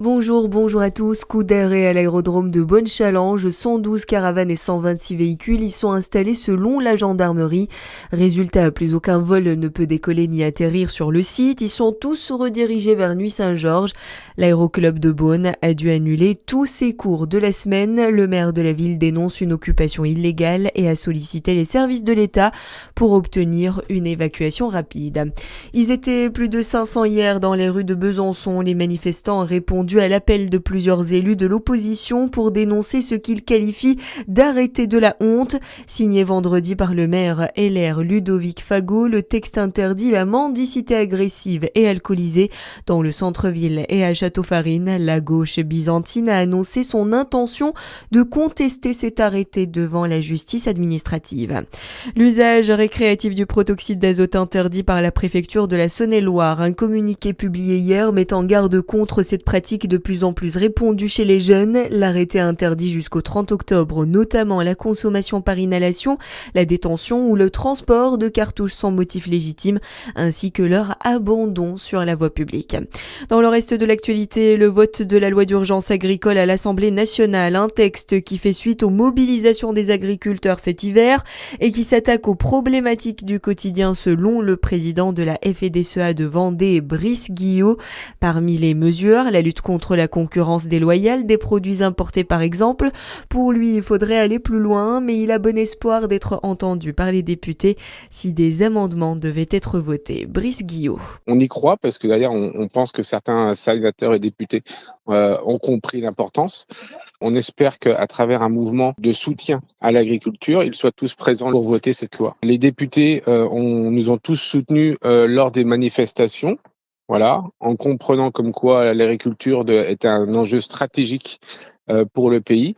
Bonjour à tous. Coup d'arrêt à l'aérodrome de Bonne-Challenge. 112 caravanes et 126 véhicules y sont installés selon la gendarmerie. Résultat, plus aucun vol ne peut décoller ni atterrir sur le site. Ils sont tous redirigés vers Nuit-Saint-Georges. L'aéroclub de Beaune a dû annuler tous ses cours de la semaine. Le maire de la ville dénonce une occupation illégale et a sollicité les services de l'État pour obtenir une évacuation rapide. Ils étaient plus de 500 hier dans les rues de Besançon. Les manifestants ont répondu à l'appel de plusieurs élus de l'opposition pour dénoncer ce qu'ils qualifient d'arrêté de la honte. Signé vendredi par le maire LR Ludovic Fagot, le texte interdit la mendicité agressive et alcoolisée dans le centre-ville et à Châteaufarine. La gauche byzantine a annoncé son intention de contester cet arrêté devant la justice administrative. L'usage récréatif du protoxyde d'azote interdit par la préfecture de la Saône-et-Loire. Un communiqué publié hier met en garde contre cette pratique de plus en plus répandue chez les jeunes. L'arrêté interdit jusqu'au 30 octobre notamment la consommation par inhalation, la détention ou le transport de cartouches sans motif légitime, ainsi que leur abandon sur la voie publique. Dans le reste de l'actualité, le vote de la loi d'urgence agricole à l'Assemblée nationale, un texte qui fait suite aux mobilisations des agriculteurs cet hiver et qui s'attaque aux problématiques du quotidien selon le président de la FDSEA de Vendée, Brice Guillot. Parmi les mesures, la lutte contre la concurrence déloyale des produits importés par exemple. Pour lui, il faudrait aller plus loin, mais il a bon espoir d'être entendu par les députés si des amendements devaient être votés. Brice Guillot. On y croit parce que d'ailleurs on pense que certains sénateurs et députés ont compris l'importance. On espère qu'à travers un mouvement de soutien à l'agriculture, ils soient tous présents pour voter cette loi. Les députés nous ont tous soutenus lors des manifestations. Voilà, en comprenant comme quoi l'agriculture est un enjeu stratégique pour le pays,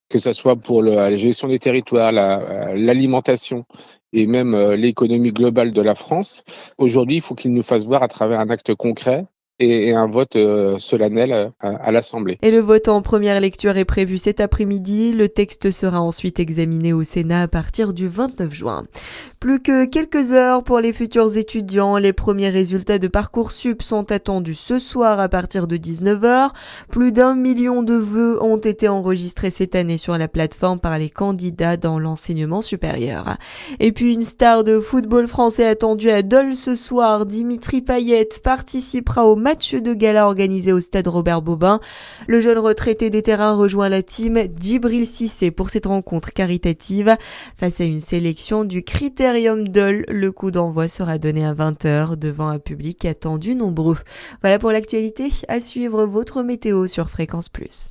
que ce soit pour la gestion des territoires, l'alimentation et même l'économie globale de la France. Aujourd'hui, il faut qu'ils nous fassent voir à travers un acte concret et un vote solennel à l'Assemblée. Et le vote en première lecture est prévu cet après-midi. Le texte sera ensuite examiné au Sénat à partir du 29 juin. Plus que quelques heures pour les futurs étudiants. Les premiers résultats de Parcoursup sont attendus ce soir à partir de 19h. Plus d'1 million de vœux ont été enregistrés cette année sur la plateforme par les candidats dans l'enseignement supérieur. Et puis une star de football français attendue à Dole ce soir, Dimitri Payet, participera au match de gala organisé au stade Robert-Bobin. Le jeune retraité des terrains rejoint la team Djibril Cissé pour cette rencontre caritative. Face à une sélection du Critérium Dole, le coup d'envoi sera donné à 20h devant un public attendu nombreux. Voilà pour l'actualité. À suivre votre météo sur Fréquence Plus.